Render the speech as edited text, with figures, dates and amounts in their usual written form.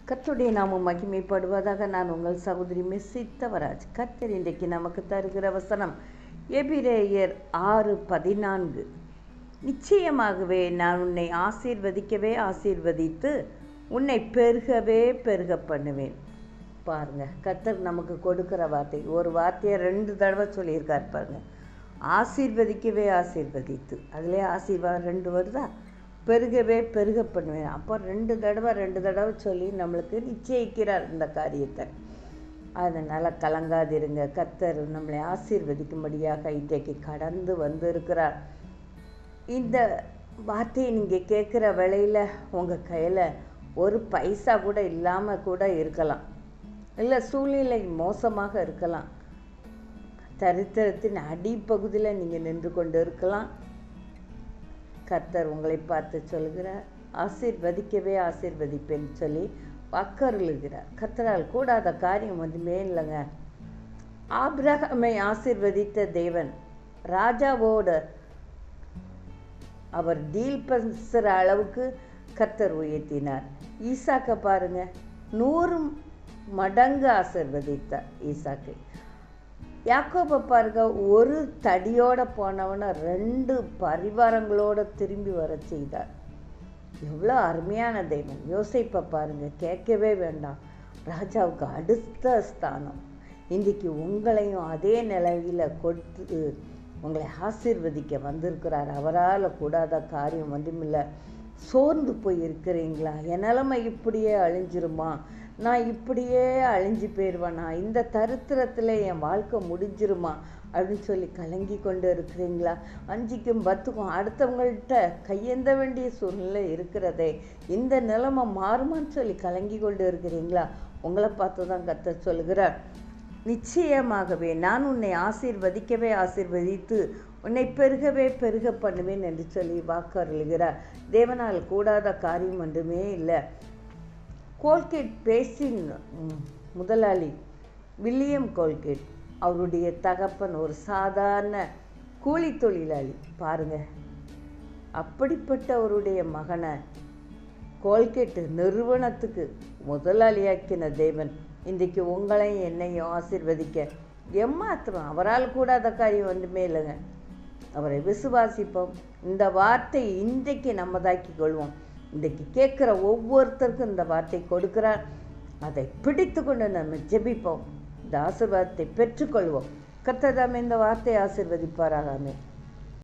கர்த்தருடைய நாமம் மகிமைப்படுவதாக. நான் உங்கள் சகோதரி மிஸ் சித்தவராஜ். கர்த்தர் இன்றைக்கு நமக்கு தருகிற வசனம் எபிரேயர் 6:14. நிச்சயமாகவே நான் உன்னை ஆசீர்வதிக்கவே ஆசீர்வதித்து உன்னை பெருகவே பெருக பண்ணுவேன். பாருங்க, கர்த்தர் நமக்கு கொடுக்குற வார்த்தை. ஒரு வார்த்தையை 2 தடவை சொல்லியிருக்கார் பாருங்க. ஆசீர்வதிக்கவே ஆசீர்வதித்து, அதிலே ஆசீர்வாதம் 2 வருதா, பெருகவே பெருக பண்ணுவேன். அப்போ 2 தடவை சொல்லி நம்மளுக்கு நிச்சயிக்கிறார் இந்த காரியத்தை. அதனால் கலங்காதிருங்க. கர்த்தர் நம்மளை ஆசீர்வதிக்கும்படியாக இன்றைக்கு கடந்து வந்திருக்கிறார். இந்த வார்த்தையை நீங்கள் கேட்குற வேளையில் உங்கள் கையில் ஒரு பைசா கூட இல்லாமல் கூட இருக்கலாம், இல்லை சூழ்நிலை மோசமாக இருக்கலாம், தரித்திரத்தின் அடிப்பகுதியில் நீங்கள் நின்று கொண்டு இருக்கலாம். கர்த்தர் உங்களை பார்த்து சொல்கிறார், ஆசீர்வதிக்கவே ஆசீர்வதிப்பேன்னு சொல்லி வாக்கருளுகிறார். கர்த்தரால் கூடாத காரியம் ஒன்றுமே இல்லைங்க. ஆபிரகாமை ஆசீர்வதித்த தேவன் ராஜாவோட அவர் டீல் பண்ணுற அளவுக்கு கர்த்தர் உயர்த்தினார். ஈசாக்கை பாருங்க, 100 மடங்கு ஆசீர்வதித்தார் ஈசாக்கை. யாக்கோபை பாருங்க, ஒரு தடியோட போனவனை 2 பரிவாரங்களோட திரும்பி வர செய்தார். எவ்வளோ அருமையான தெய்வம். யோசேப்பை பாருங்க, கேட்கவே வேண்டாம், ராஜாவுக்கு அடுத்த ஸ்தானம். இன்றைக்கு உங்களையும் அதே நிலையில் கொடுத்து உங்களை ஆசீர்வதிக்க வந்திருக்கிறார். அவரால் கூடாத காரியம் ஒன்றுமில்லை. சோர்ந்து போய் இருக்கிறீங்களா? என் நிலைமை இப்படியே அழிஞ்சிருமா, நான் இப்படியே அழிஞ்சு போயிடுவேனா, இந்த தரித்திரத்தில் என் வாழ்க்கை முடிஞ்சிருமா அப்படின்னு சொல்லி கலங்கி கொண்டு இருக்கிறீங்களா? 5க்கும் 10க்கும் அடுத்தவங்கள்ட்ட கையேந்த வேண்டிய சூழ்நிலை இருக்கிறதே, இந்த நிலைமை மாறுமான்னு சொல்லி கலங்கி கொண்டு இருக்கிறீங்களா? உங்களை பார்த்து தான் கர்த்தர் சொல்கிறார், நிச்சயமாகவே நான் உன்னை ஆசீர்வதிக்கவே ஆசீர்வதித்து உன்னை பெருகவே பெருக பண்ணுவேன் என்று சொல்லி வாக்கருளுகிறார். தேவனால் கூடாத காரியம் ஒன்றுமே இல்லை. கோல்கேட் பேஸ்டின் முதலாளி வில்லியம் கோல்கேட், அவருடைய தகப்பன் ஒரு சாதாரண கூலி தொழிலாளி. பாருங்க, அப்படிப்பட்ட அவருடைய மகனை கோல்கேட் நிறுவனத்துக்கு முதலாளியாக்கின தேவன் இன்றைக்கு உங்களையும் என்னையும் ஆசீர்வதிக்க எம்மாத்திரம் அவரால் கூடாத காரியம் ஒன்றுமே இல்லைங்க. அவரை விசுவாசிப்போம். இந்த வார்த்தை இன்றைக்கு நம்மதாக்கி கொள்வோம். இன்றைக்கு கேட்குற ஒவ்வொருத்தருக்கும் இந்த வார்த்தை கொடுக்கிறார். அதை பிடித்து கொண்டு நம்ம ஜெபிப்போம். இந்த ஆசீர்வாதத்தை பெற்றுக்கொள்வோம். கர்த்தர் தாமே இந்த வார்த்தையை ஆசீர்வதிப்பாராக. ஆமென்.